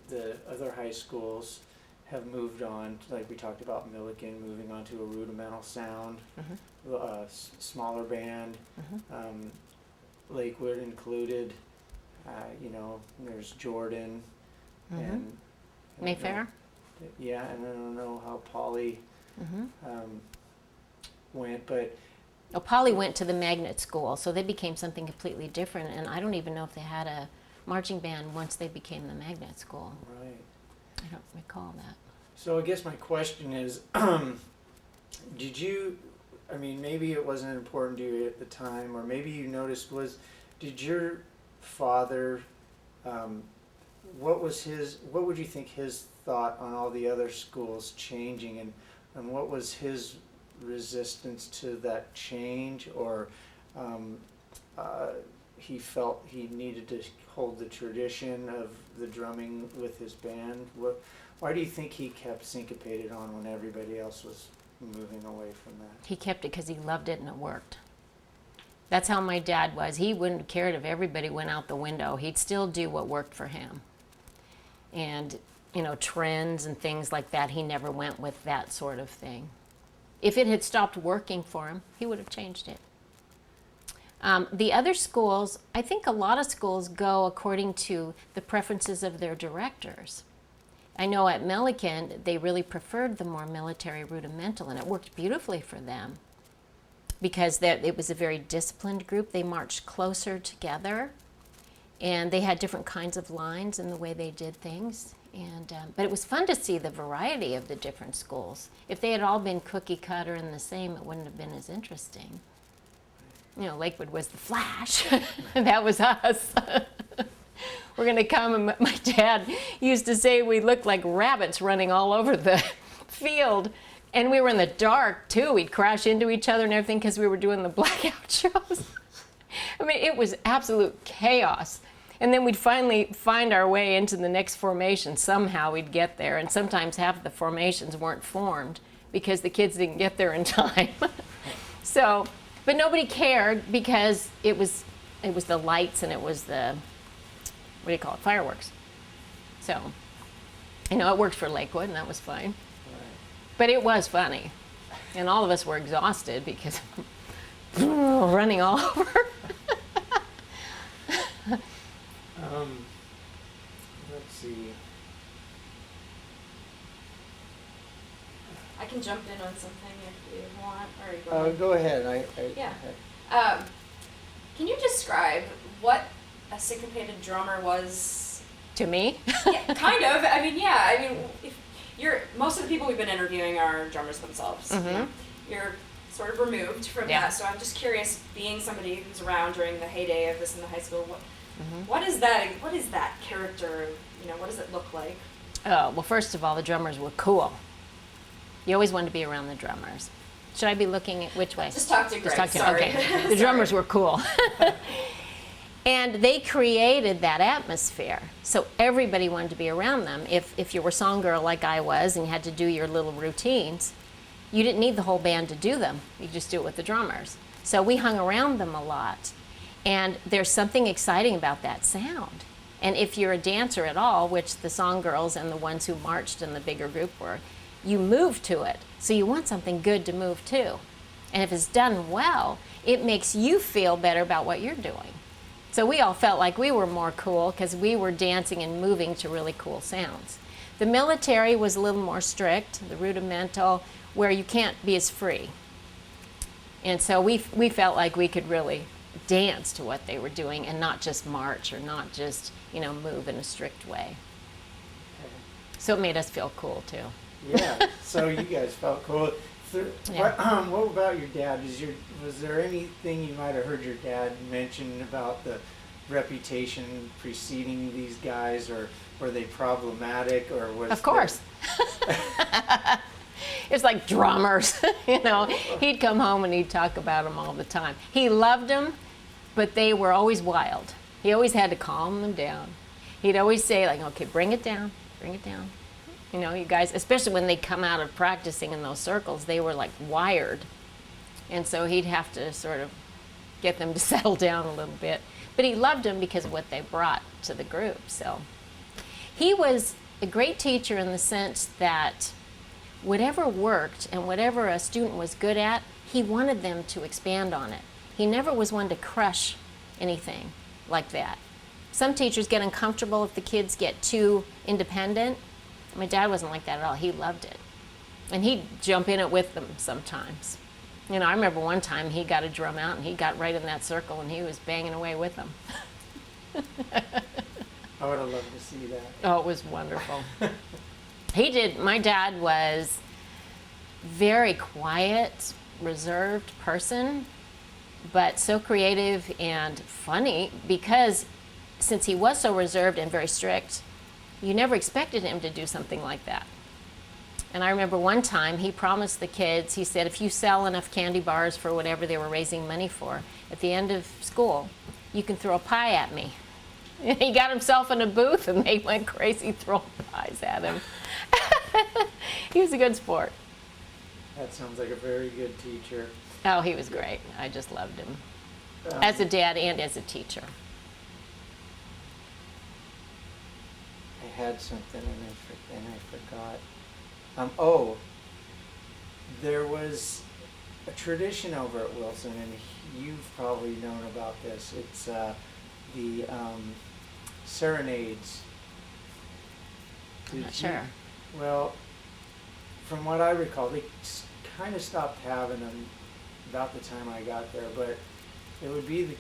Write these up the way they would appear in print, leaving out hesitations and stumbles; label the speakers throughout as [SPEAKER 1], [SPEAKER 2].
[SPEAKER 1] the other high schools have moved on, like we talked about Milliken moving on to a rudimental sound, smaller band, Lakewood included, there's Jordan, and
[SPEAKER 2] Mayfair?
[SPEAKER 1] Yeah, and I don't know how Polly went, but
[SPEAKER 2] Well, Polly went to the magnet school, so they became something completely different, and I don't even know if they had a marching band once they became the magnet school.
[SPEAKER 1] right.
[SPEAKER 2] I don't recall that.
[SPEAKER 1] So I guess my question is, did you, I mean, maybe it wasn't important to you at the time, or maybe you noticed did your father, what would you think his thought on all the other schools changing, and what was his resistance to that change, or he felt he needed to hold the tradition of the drumming with his band? Why do you think he kept syncopated on when everybody else was moving away from that?
[SPEAKER 2] He kept it because he loved it and it worked. That's how my dad was. He wouldn't have cared if everybody went out the window. He'd still do what worked for him. And, trends and things like that, he never went with that sort of thing. If it had stopped working for him, he would have changed it. The other schools, I think a lot of schools go according to the preferences of their directors. I know at Milliken, they really preferred the more military rudimental, and it worked beautifully for them because it was a very disciplined group. They marched closer together, and they had different kinds of lines in the way they did things. But it was fun to see the variety of the different schools. If they had all been cookie cutter and the same, it wouldn't have been as interesting. Lakewood was the Flash, and that was us. We're going to come, and my dad used to say we looked like rabbits running all over the field. And we were in the dark, too. We'd crash into each other and everything because we were doing the blackout shows. I mean, it was absolute chaos. And then we'd finally find our way into the next formation. Somehow we'd get there, and sometimes half of the formations weren't formed because the kids didn't get there in time. But nobody cared because it was the lights and it was the, what do you call it, fireworks. So, it worked for Lakewood, and that was fine. But it was funny. And all of us were exhausted because running all over.
[SPEAKER 1] Let's see.
[SPEAKER 3] I can jump in on something if you want, or
[SPEAKER 1] Go ahead.
[SPEAKER 3] Yeah. Can you describe what a syncopated drummer was?
[SPEAKER 2] To me?
[SPEAKER 3] Yeah, kind of. I mean, most of the people we've been interviewing are drummers themselves.
[SPEAKER 2] Mm-hmm.
[SPEAKER 3] You're sort of removed from that, so I'm just curious, being somebody who's around during the heyday of this in the high school, what is that? What is that character? What does it look like?
[SPEAKER 2] Oh, well, first of all, the drummers were cool. You always wanted to be around the drummers. Should I be looking at which way?
[SPEAKER 3] Just talk to Greg. Sorry.
[SPEAKER 2] Okay. The drummers were cool. And they created that atmosphere. So everybody wanted to be around them. If you were song girl like I was and you had to do your little routines, you didn't need the whole band to do them. You just do it with the drummers. So we hung around them a lot. And there's something exciting about that sound. And if you're a dancer at all, which the song girls and the ones who marched in the bigger group were, you move to it. So you want something good to move to. And if it's done well, it makes you feel better about what you're doing. So we all felt like we were more cool because we were dancing and moving to really cool sounds. The military was a little more strict, the rudimental, where you can't be as free. And so we felt like we could really dance to what they were doing and not just march or not just, move in a strict way. So it made us feel cool too.
[SPEAKER 1] Yeah, so you guys felt cool. What about your dad? Was there anything you might have heard your dad mention about the reputation preceding these guys, or were they problematic, or was?
[SPEAKER 2] Of course. It's like drummers, He'd come home and he'd talk about them all the time. He loved them, but they were always wild. He always had to calm them down. He'd always say, like, okay, bring it down, bring it down. You guys, especially when they come out of practicing in those circles, they were like wired. And so he'd have to sort of get them to settle down a little bit. But he loved them because of what they brought to the group. So, He was a great teacher in the sense that whatever worked and whatever a student was good at, he wanted them to expand on it. He never was one to crush anything like that. Some teachers get uncomfortable if the kids get too independent. My dad wasn't like that at all. He loved it. And he'd jump in it with them sometimes. You know, I remember one time he got a drum out and he got right in that circle and he was banging away with them.
[SPEAKER 1] I would have loved to see that.
[SPEAKER 2] Oh, it was wonderful. My dad was very quiet, reserved person, but so creative and funny because since he was so reserved and very strict, you never expected him to do something like that. And I remember one time he promised the kids, he said, if you sell enough candy bars for whatever they were raising money for, at the end of school, you can throw a pie at me. And he got himself in a booth and they went crazy throwing pies at him. He was a good sport.
[SPEAKER 1] That sounds like a very good teacher.
[SPEAKER 2] Oh, he was great. I just loved him. As a dad and as a teacher.
[SPEAKER 1] I had something and I forgot. Oh, there was a tradition over at Wilson, and you've probably known about this. It's the serenades.
[SPEAKER 2] I'm not sure.
[SPEAKER 1] Well, from what I recall, they kind of stopped having them about the time I got there, but it would be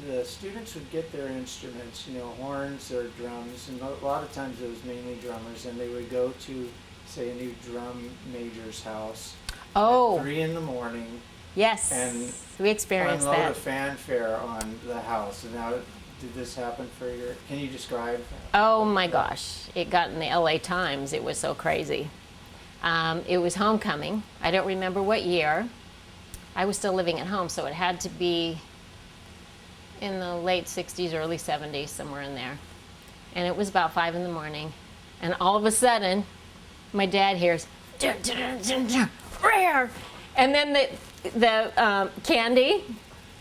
[SPEAKER 1] the students would get their instruments, you know, horns or drums, and a lot of times it was mainly drummers, and they would go to, say, a new drum major's house
[SPEAKER 2] Oh,
[SPEAKER 1] at 3 in the morning
[SPEAKER 2] yes.
[SPEAKER 1] and
[SPEAKER 2] We experienced
[SPEAKER 1] unload
[SPEAKER 2] that.
[SPEAKER 1] a fanfare on the house. And now, did this happen for your? Can you describe?
[SPEAKER 2] Oh my gosh, it got in the LA Times. It was so crazy. It was homecoming. I don't remember what year. I was still living at home, so it had to be in the late 60s, early 70s, somewhere in there. And it was about 5 in the morning. And all of a sudden, my dad hears, dun, dun, dun, dun, rare. And then the candy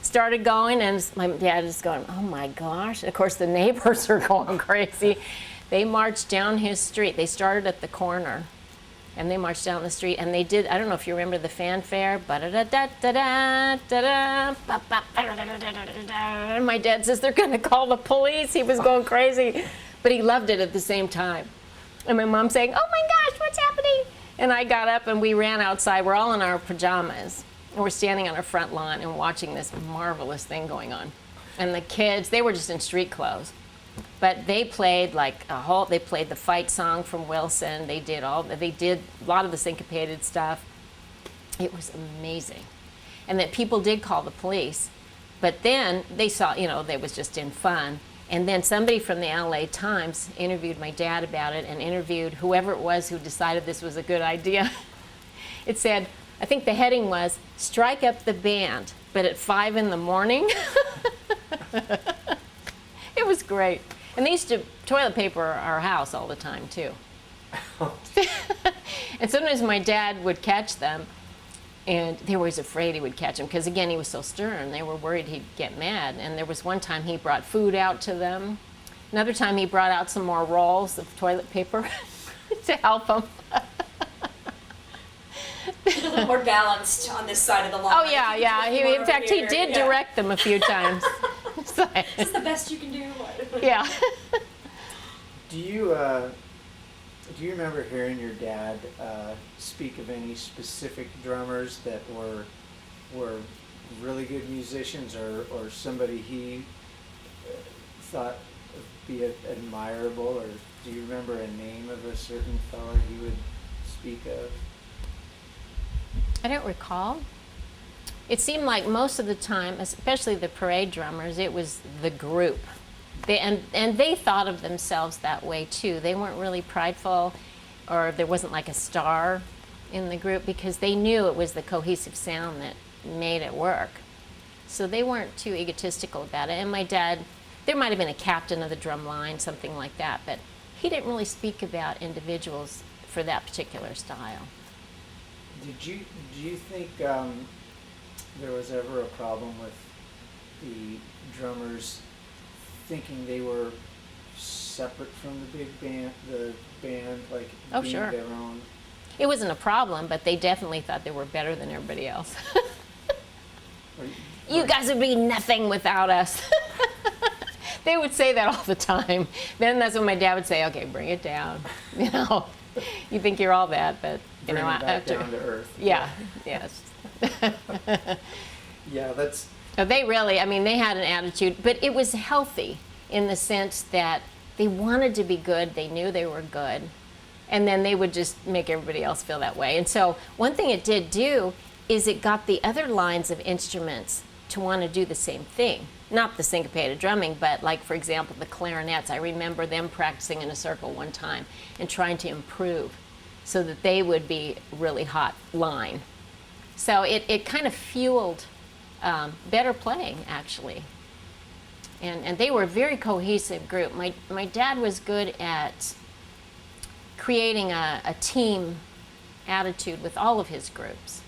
[SPEAKER 2] started going, and my dad is going, oh my gosh. Of course, the neighbors are going crazy. They marched down his street. They started at the corner, and they marched down the street, and they did, I don't know if you remember the fanfare, and my dad says they're gonna call the police. He was going crazy, but he loved it at the same time. And my mom saying, oh my gosh, what's happening? And I got up and we ran outside. We're all in our pajamas, and we're standing on our front lawn and watching this marvelous thing going on. And the kids, they were just in street clothes. But they played they played the fight song from Wilson. They did a lot of the syncopated stuff. It was amazing. And that people did call the police. But then they saw, they was just in fun. And then somebody from the LA Times interviewed my dad about it and interviewed whoever it was who decided this was a good idea. It said, I think the heading was, strike up the band, but at 5 in the morning. It was great. And they used to toilet paper our house all the time, too. And sometimes my dad would catch them, and they were always afraid he would catch them, because, again, he was so stern. They were worried he'd get mad. And there was one time he brought food out to them. Another time he brought out some more rolls of toilet paper to help them.
[SPEAKER 3] A little more balanced on this side of the lawn.
[SPEAKER 2] Oh, yeah. In fact, he did direct them a few times. So,
[SPEAKER 3] Is this the best you can do?
[SPEAKER 2] yeah.
[SPEAKER 1] Do you remember hearing your dad speak of any specific drummers that were really good musicians, or somebody he thought be admirable, or do you remember a name of a certain fellow he would speak of?
[SPEAKER 2] I don't recall. It seemed like most of the time, especially the parade drummers, it was the group. And they thought of themselves that way too. They weren't really prideful, or there wasn't like a star in the group, because they knew it was the cohesive sound that made it work. So they weren't too egotistical about it. And my dad, there might have been a captain of the drum line, something like that, but he didn't really speak about individuals for that particular style.
[SPEAKER 1] Do you think there was ever a problem with the drummers thinking they were separate from the big band, like
[SPEAKER 2] Oh,
[SPEAKER 1] being
[SPEAKER 2] sure.
[SPEAKER 1] their own?
[SPEAKER 2] It wasn't a problem, but they definitely thought they were better than everybody else.
[SPEAKER 1] Or,
[SPEAKER 2] You
[SPEAKER 1] or-
[SPEAKER 2] guys would be nothing without us. They would say that all the time. Then that's when my dad would say, "Okay, bring it down." You know, you think you're all that, but you
[SPEAKER 1] bring
[SPEAKER 2] know,
[SPEAKER 1] it back down to earth.
[SPEAKER 2] yeah, yes.
[SPEAKER 1] Yeah, that's
[SPEAKER 2] So they really, I mean, they had an attitude, but it was healthy in the sense that they wanted to be good. They knew they were good, and then they would just make everybody else feel that way. And so one thing it did do is it got the other lines of instruments to want to do the same thing. Not the syncopated drumming, but like, for example, the clarinets. I remember them practicing in a circle one time and trying to improve so that they would be really hot line. So it kind of fueled better playing, actually. And they were a very cohesive group. My dad was good at creating a team attitude with all of his groups.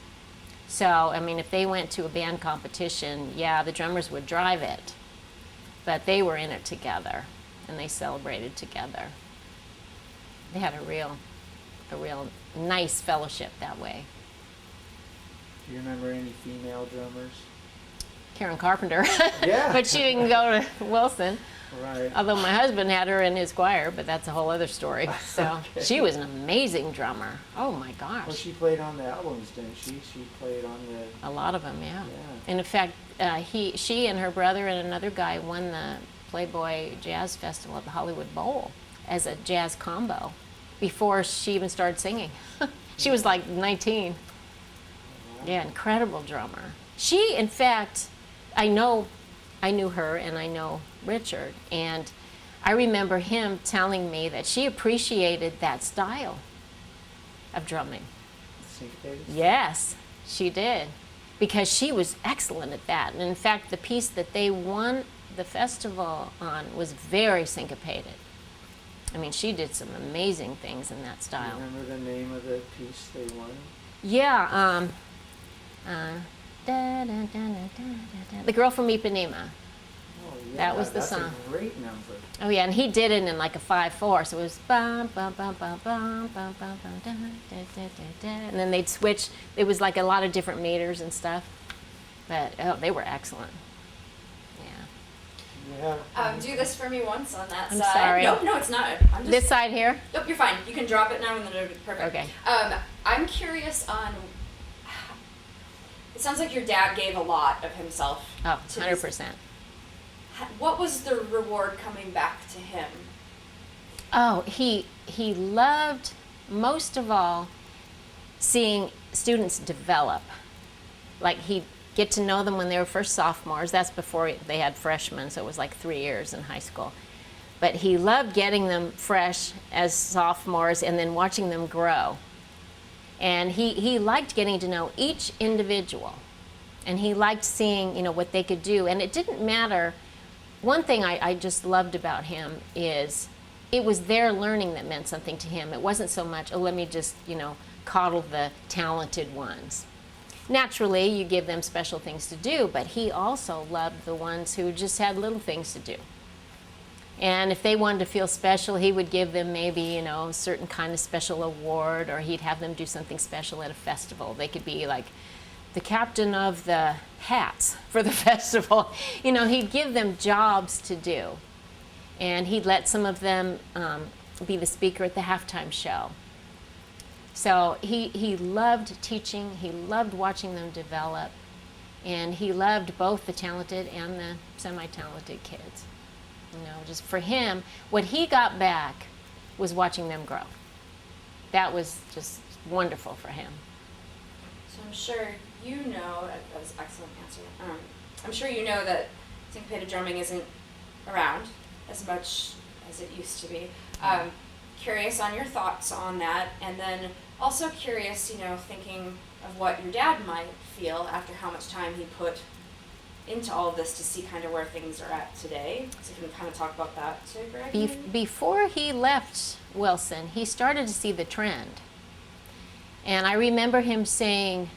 [SPEAKER 2] So, I mean, if they went to a band competition, yeah, the drummers would drive it, but they were in it together, and they celebrated together. They had a real nice fellowship that way.
[SPEAKER 1] Do you remember any female drummers?
[SPEAKER 2] Karen Carpenter,
[SPEAKER 1] Yeah.
[SPEAKER 2] but she didn't go to Wilson.
[SPEAKER 1] Right.
[SPEAKER 2] Although my husband had her in his choir, but that's a whole other story. So
[SPEAKER 1] Okay.
[SPEAKER 2] she was an amazing drummer. Oh my gosh.
[SPEAKER 1] Well, she played on the albums, didn't she? She played on the.
[SPEAKER 2] A lot of them, yeah.
[SPEAKER 1] Yeah.
[SPEAKER 2] And in fact, she and her brother and another guy won the Playboy Jazz Festival at the Hollywood Bowl as a jazz combo before she even started singing. She was like 19. Yeah, incredible drummer. She, in fact, I knew her and I know Richard, and I remember him telling me that she appreciated that style of drumming.
[SPEAKER 1] Syncopated?
[SPEAKER 2] Yes, she did, because she was excellent at that. And in fact, the piece that they won the festival on was very syncopated. I mean, she did some amazing things in that
[SPEAKER 1] Do you
[SPEAKER 2] style.
[SPEAKER 1] remember the name of the piece they won?
[SPEAKER 2] Yeah, da, da, da, da, da, da. The Girl from Ipanema.
[SPEAKER 1] Oh, yeah.
[SPEAKER 2] That was the
[SPEAKER 1] that's
[SPEAKER 2] song.
[SPEAKER 1] a great number.
[SPEAKER 2] Oh yeah, and he did it in like a 5/4, so it was bum bum bum bum bum bum bum bum da, da, da, da, da. And then they'd switch. It was like a lot of different meters and stuff, but oh, they were excellent. Yeah.
[SPEAKER 1] Yeah.
[SPEAKER 3] Do this for me once on that
[SPEAKER 2] I'm
[SPEAKER 3] side.
[SPEAKER 2] sorry.
[SPEAKER 3] Nope, no, it's not. I'm just.
[SPEAKER 2] This side here.
[SPEAKER 3] Nope, you're fine. You can drop it now and then it'll be perfect.
[SPEAKER 2] Okay.
[SPEAKER 3] I'm curious on. It sounds like your dad gave a lot of himself.
[SPEAKER 2] Oh,
[SPEAKER 3] to
[SPEAKER 2] 100%.
[SPEAKER 3] What was the reward coming back to him?
[SPEAKER 2] Oh, he loved most of all seeing students develop. Like he'd get to know them when they were first sophomores. That's before they had freshmen, so it was like 3 years in high school. But he loved getting them fresh as sophomores and then watching them grow. And he liked getting to know each individual. And he liked seeing, what they could do. And it didn't matter. One thing I just loved about him is it was their learning that meant something to him. It wasn't so much, oh, let me just, coddle the talented ones. Naturally, you give them special things to do, but he also loved the ones who just had little things to do. And if they wanted to feel special, he would give them maybe, a certain kind of special award, or he'd have them do something special at a festival. They could be like the captain of the hats for the festival. He'd give them jobs to do. And he'd let some of them be the speaker at the halftime show. So he loved teaching, he loved watching them develop, and he loved both the talented and the semi-talented kids. Just for him, what he got back was watching them grow. That was just wonderful for him.
[SPEAKER 3] So I'm sure you know, that was an excellent answer. I'm sure you know that syncopated drumming isn't around as much as it used to be. Curious on your thoughts on that, and then also curious, thinking of what your dad might feel after how much time he put into all of this to see kind of where things are at today. So you can kind of talk about that too, Greg.
[SPEAKER 2] Before he left Wilson, he started to see the trend. And I remember him saying,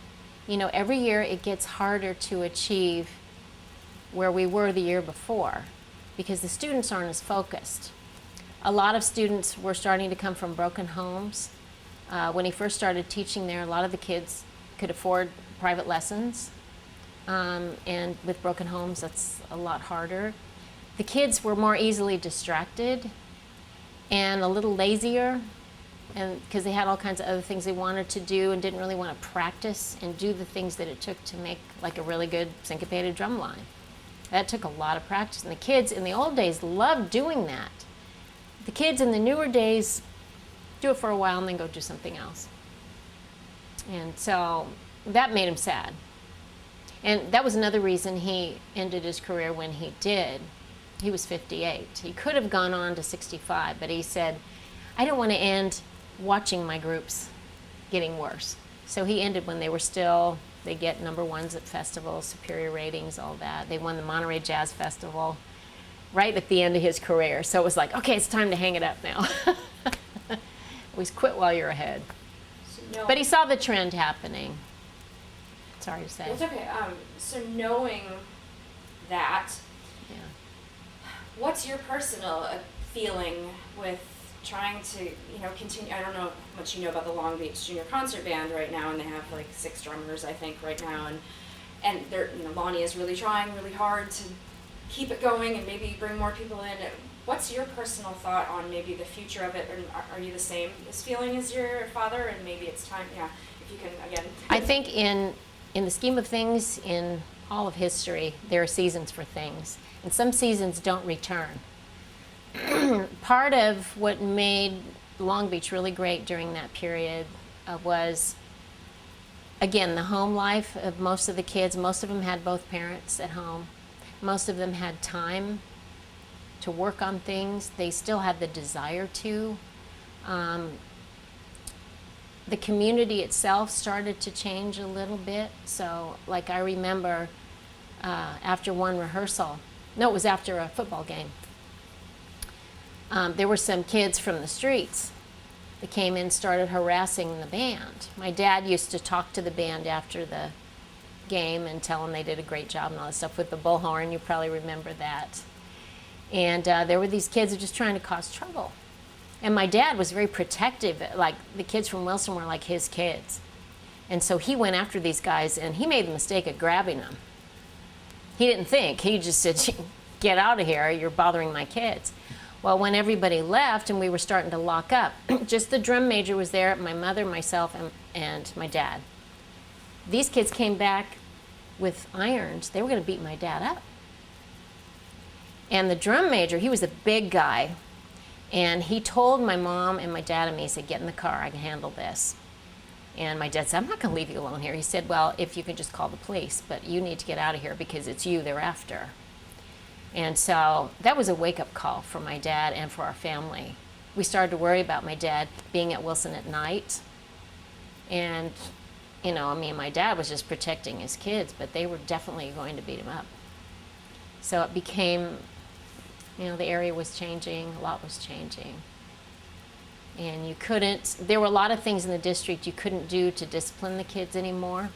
[SPEAKER 2] every year it gets harder to achieve where we were the year before because the students aren't as focused. A lot of students were starting to come from broken homes. When he first started teaching there, a lot of the kids could afford private lessons. And with broken homes, that's a lot harder. The kids were more easily distracted and a little lazier, and because they had all kinds of other things they wanted to do and didn't really want to practice and do the things that it took to make like a really good syncopated drum line. That took a lot of practice, and the kids in the old days loved doing that. The kids in the newer days do it for a while and then go do something else. And so that made him sad. And that was another reason he ended his career when he did. He was 58. He could have gone on to 65, but he said, I don't want to end watching my groups getting worse. So he ended when they were still, they get number ones at festivals, superior ratings, all that. They won the Monterey Jazz Festival right at the end of his career. So it was like, okay, it's time to hang it up now. Always quit while you're ahead.
[SPEAKER 3] So
[SPEAKER 2] But he saw the trend happening. Sorry to say.
[SPEAKER 3] It's okay. So knowing that,
[SPEAKER 2] Yeah.
[SPEAKER 3] what's your personal feeling with trying to, continue? I don't know how much you know about the Long Beach Junior Concert Band right now, and they have like 6 drummers, I think, right now, and they're, Lonnie is really trying really hard to keep it going and maybe bring more people in. What's your personal thought on maybe the future of it? And are you the same feeling as your father? And maybe it's time, if you can again.
[SPEAKER 2] I think in the scheme of things, in all of history, there are seasons for things, and some seasons don't return. Part of what made Long Beach really great during that period was, again, the home life of most of the kids. Most of them had both parents at home. Most of them had time to work on things. They still had the desire to. The community itself started to change a little bit. So, like, I remember after one rehearsal, no, it was after a football game, there were some kids from the streets that came in and started harassing the band. My dad used to talk to the band after the game and tell them they did a great job and all that stuff with the bullhorn. You probably remember that. And there were these kids who were just trying to cause trouble. And my dad was very protective. Like, the kids from Wilson were like his kids. And so he went after these guys, and he made the mistake of grabbing them. He didn't think. He just said, get out of here. You're bothering my kids. Well, when everybody left and we were starting to lock up, just the drum major was there, my mother, myself, and my dad. These kids came back with irons. They were going to beat my dad up. And the drum major, he was a big guy, and he told my mom and my dad and me, he said, get in the car, I can handle this. And my dad said, I'm not going to leave you alone here. He said, well, if you can just call the police, but you need to get out of here because it's you they're after. And so that was a wake-up call for my dad and for our family. We started to worry about my dad being at Wilson at night. And, my dad was just protecting his kids, but they were definitely going to beat him up. So it became, the area was changing, a lot was changing. And there were a lot of things in the district you couldn't do to discipline the kids anymore.